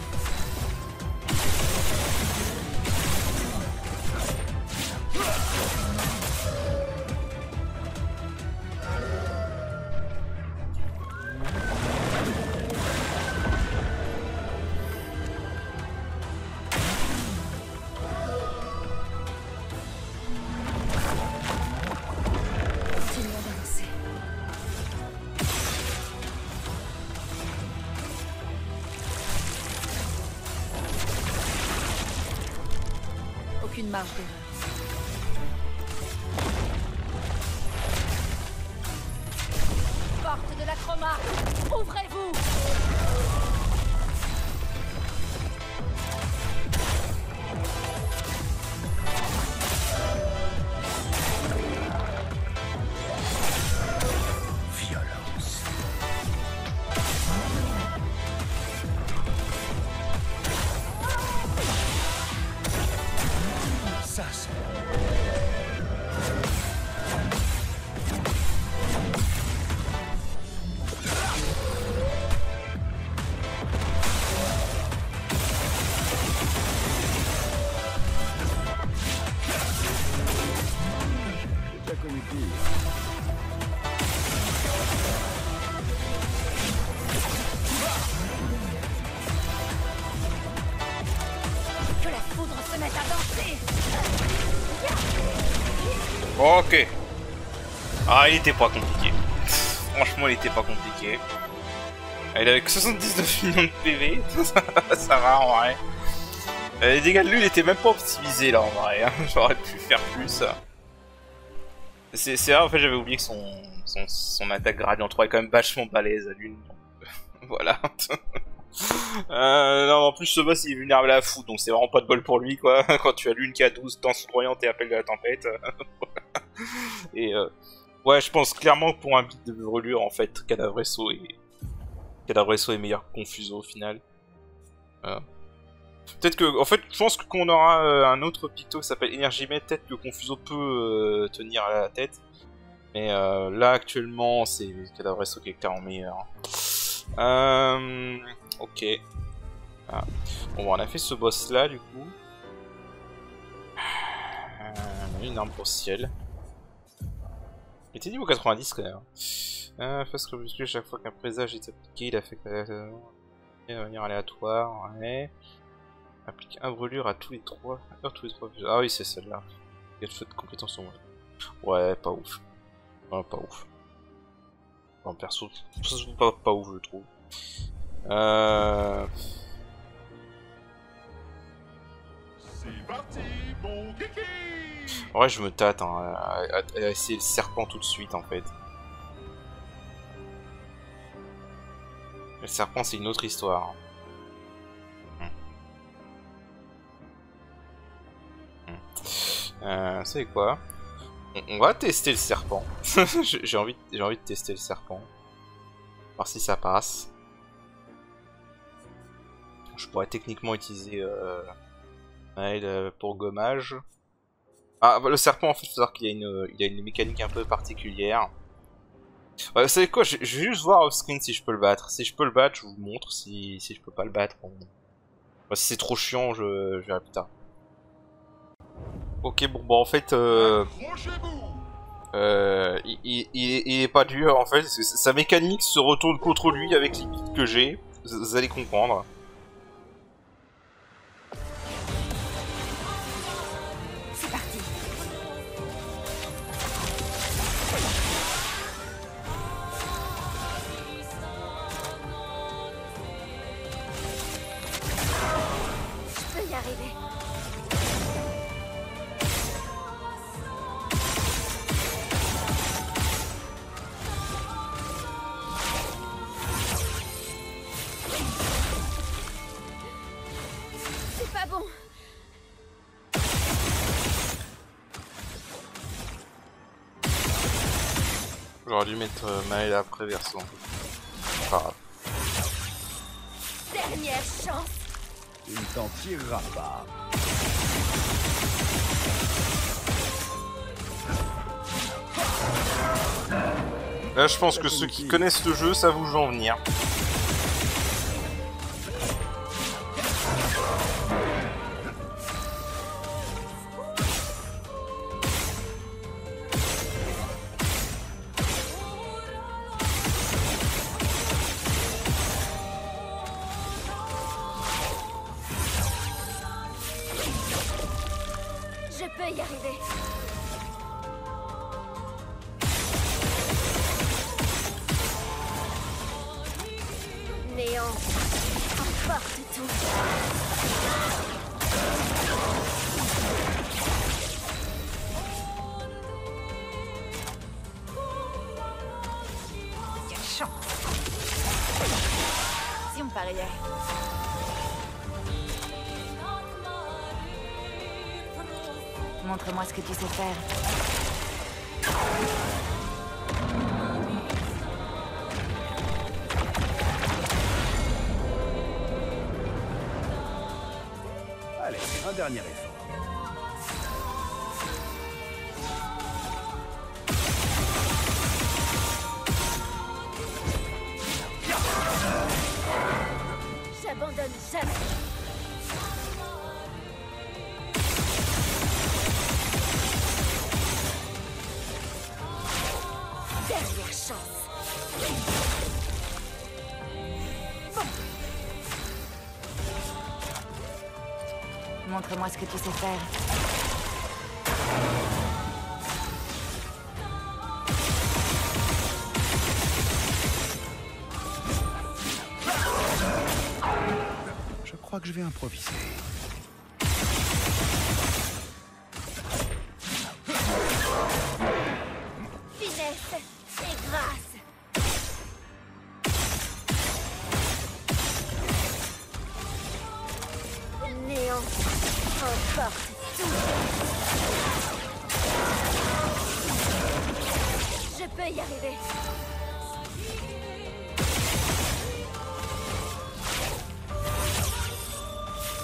Continuons d'avancer. Aucune marge d'erreur. Porte de la chroma, ouvrez-vous! Violence. Ça, c'est... J'ai déjà connu pire. Que la foudre se mette à danser! Ok. Ah, il était pas compliqué. Franchement, il était pas compliqué. Il avait que 79 millions de PV. Ça va en vrai. Les dégâts de lui, il était même pas optimisé là en vrai. J'aurais pu faire plus. C'est vrai, en fait, j'avais oublié que son attaque gradient 3 est quand même vachement balèze à l'une. Voilà. Non, en plus, ce boss il est vulnérable à la foudre, donc c'est vraiment pas de bol pour lui quoi. Quand tu as l'une qui a 12 temps soudoyante et appel de la tempête. Et ouais, je pense clairement que pour un beat de brûlure, en fait, Cadavresso est meilleur que Confuso au final. Peut-être que, en fait, je pense que qu'on aura un autre picto qui s'appelle Energimet, peut-être que Confuso peut tenir à la tête. Mais là, actuellement, c'est Cadavresso qui est clairement meilleur. Ok. Ah. Bon, on a fait ce boss là, du coup. On a une arme pour ciel. Il était niveau 90 quand même. Face crépuscule, chaque fois qu'un présage est appliqué, il affecte de manière aléatoire. Ouais. Applique un brûlure à tous les trois. Ah oui, c'est celle-là. Il y a le feu de compétence en vrai. Ouais, pas ouf. Ouais, pas ouf. En perso, pas ouf, je trouve. C'est parti, bon kiki! En vrai, je me tâte hein, à essayer le serpent tout de suite en fait. Le serpent, c'est une autre histoire. Vous savez quoi? On va tester le serpent. J'ai envie de tester le serpent. Voir si ça passe. Je pourrais techniquement utiliser pour gommage. Ah, bah, le serpent, en fait, il faut savoir qu'il a une mécanique un peu particulière. Vous savez quoi, je vais juste voir off-screen si je peux le battre. Si je peux le battre, je vous montre. Si je peux pas le battre, bon... Enfin, si c'est trop chiant, je verrai plus tard. Ok, bon, bah en fait... il est pas dur, en fait. Parce que sa mécanique se retourne contre lui avec les bits que j'ai. Vous allez comprendre. C'est parti. Je peux y arriver. J'aurais dû mettre Maël après verso. Pas grave. Dernière chance. Tu ne t'en tireras pas. Là, je pense que ceux qui connaissent le jeu savent où je veux en venir. Je peux y arriver. Néant, emporte tout. Quelle chance. Si on pariait. Montre-moi ce que tu sais faire. Allez, un dernier effort. J'abandonne jamais. Dernière chance. Montre-moi ce que tu sais faire. Je crois que je vais improviser. Finesse et grâce. Néant, emporte tout. Je peux y arriver.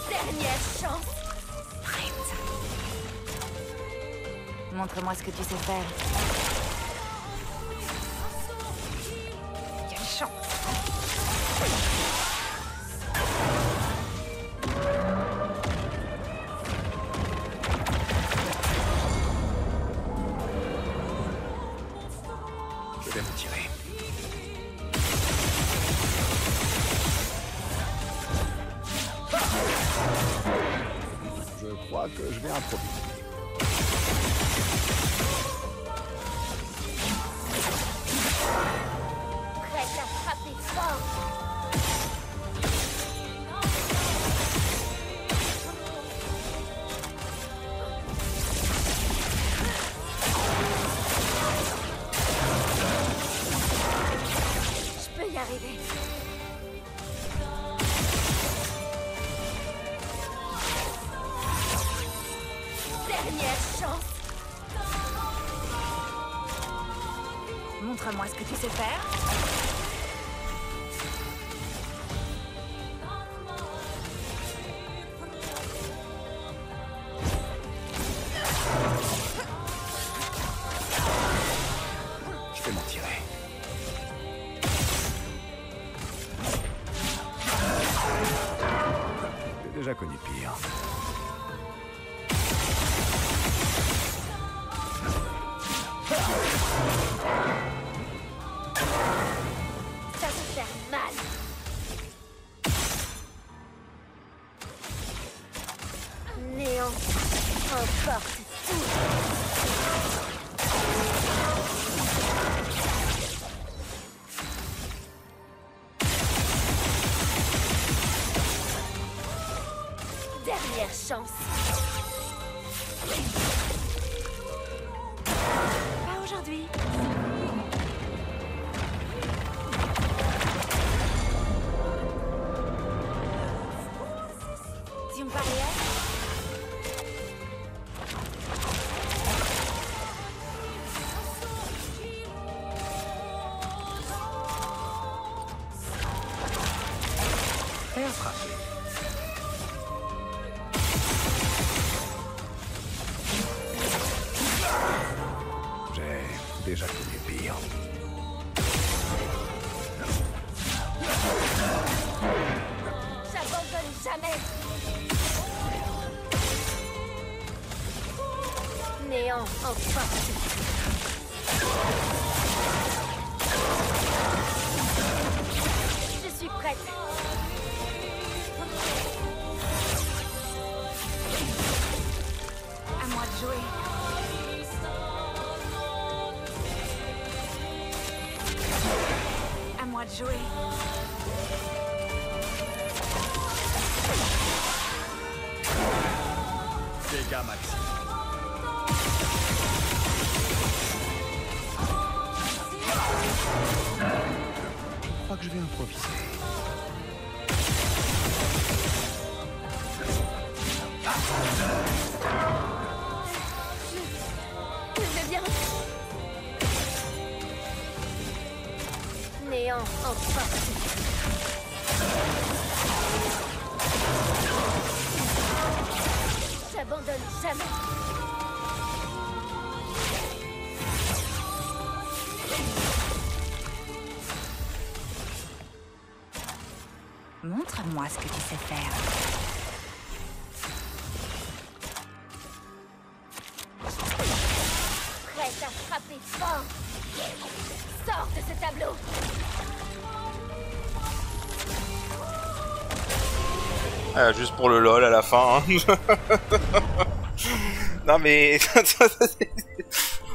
Dernière chance. Prête. Montre-moi ce que tu sais faire. Quelle chance. Je vais me tirer. Je crois que je vais improviser. Prête à frapper fort. Je peux y arriver. Dernière chance. Montre-moi ce que tu sais faire. Je vais m'en tirer. J'ai déjà connu pire. Ça va faire mal. Néant, emporte tout. Dernière chance. Pas aujourd'hui. Si on pariait. déjà connu pire. J'abandonne jamais. Néant en force. Je suis prête. À moi de jouer. À moi de jouer. Dégâts max. Je crois que je vais improviser. Je vais bien. Néant en force. J'abandonne jamais. Montre-moi ce que tu sais faire. Prête à frapper fort. Sors de ce tableau. Juste pour le lol à la fin. Hein. Non mais...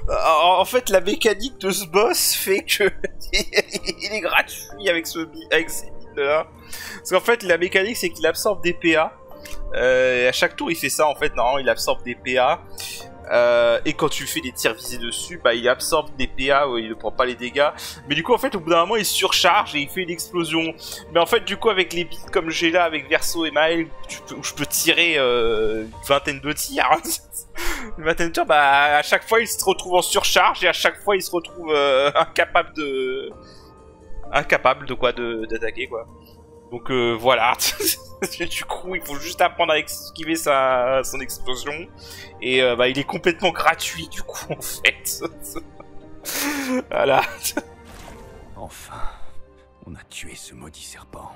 En fait, la mécanique de ce boss fait que il est gratuit avec ces builds-là. Parce qu'en fait, la mécanique, c'est qu'il absorbe des PA. À chaque tour, il fait ça, en fait. Normalement, il absorbe des PA. Et quand tu fais des tirs visés dessus, bah, il absorbe des PA, il ne prend pas les dégâts. Mais du coup, en fait, au bout d'un moment, il surcharge et il fait une explosion. Mais en fait, du coup, avec les builds comme j'ai là, avec Verso et Maël, où je peux tirer une vingtaine de tirs... Une vingtaine de tirs, bah, à chaque fois, il se retrouve en surcharge et à chaque fois, il se retrouve incapable de d'attaquer, quoi. Donc voilà. Du coup, il faut juste apprendre à esquiver son explosion. Et bah, il est complètement gratuit, du coup, en fait. Voilà. Enfin, on a tué ce maudit serpent.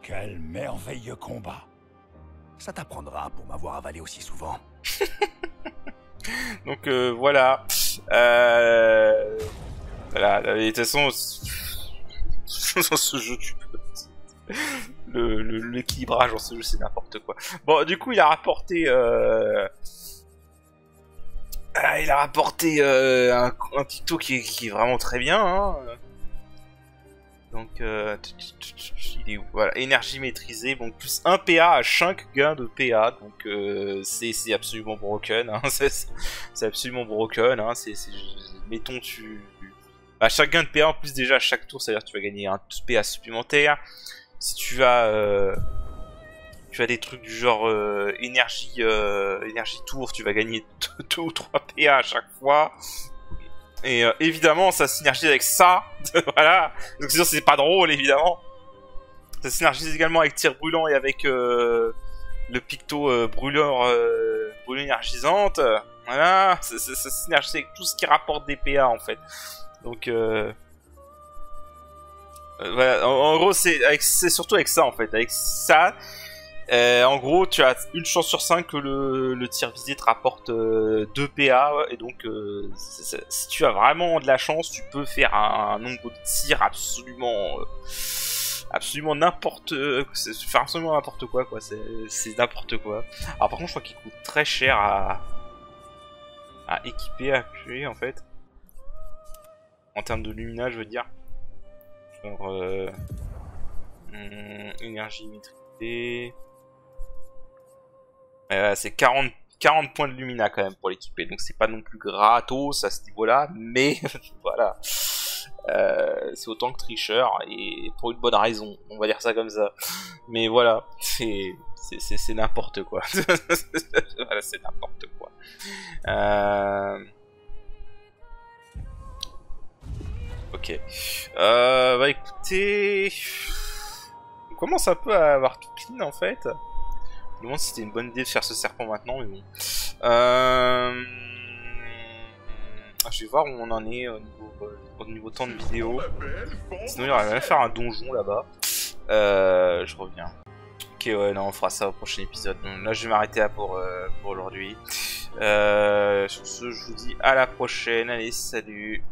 Quel merveilleux combat. Ça t'apprendra pour m'avoir avalé aussi souvent. Donc voilà. Voilà. De toute façon, dans ce jeu, tu peux... L'équilibrage dans ce jeu, c'est n'importe quoi. Bon, du coup, il a rapporté un picto qui est vraiment très bien. Hein. Donc, il est, voilà, énergie maîtrisée, donc plus 1 PA à 5 gains de PA, donc c'est absolument broken. Hein. C'est absolument broken. Hein. Mettons, à chaque gain de PA en plus, déjà à chaque tour, c'est-à-dire que tu vas gagner un PA supplémentaire. Si tu as des trucs du genre énergie tour, tu vas gagner 2 ou 3 PA à chaque fois. Et évidemment, ça synergise avec ça. Voilà. Donc sinon, c'est pas drôle, évidemment. Ça synergise également avec tir brûlant et avec le picto brûleur énergisante. Voilà. Ça synergise avec tout ce qui rapporte des PA, en fait. Donc... voilà, en gros, c'est surtout avec ça, en fait. Avec ça, en gros, tu as une chance sur 5 que le tir visé te rapporte 2 PA. Et donc, si tu as vraiment de la chance, tu peux faire un nombre de tirs absolument n'importe... faire absolument n'importe quoi, quoi. C'est n'importe quoi. Alors, par contre, je crois qu'il coûte très cher à équiper, à tuer, en fait. En termes de lumina, je veux dire. Genre, énergie maîtrisée. C'est 40 points de lumina quand même pour l'équiper, donc c'est pas non plus gratos à ce niveau-là, mais voilà. C'est autant que tricheur, et pour une bonne raison, on va dire ça comme ça. Mais voilà, c'est n'importe quoi. Voilà, c'est n'importe quoi. Ok. Bah écoutez... On commence un peu à avoir tout clean en fait. Je me demande si c'était une bonne idée de faire ce serpent maintenant, mais bon. Je je vais voir où on en est au niveau temps de vidéo. Sinon il y aurait même faire un donjon là-bas. Je reviens. Ok, ouais, non, on fera ça au prochain épisode. Donc là, je vais m'arrêter là pour aujourd'hui. Sur ce, je vous dis à la prochaine. Allez, salut.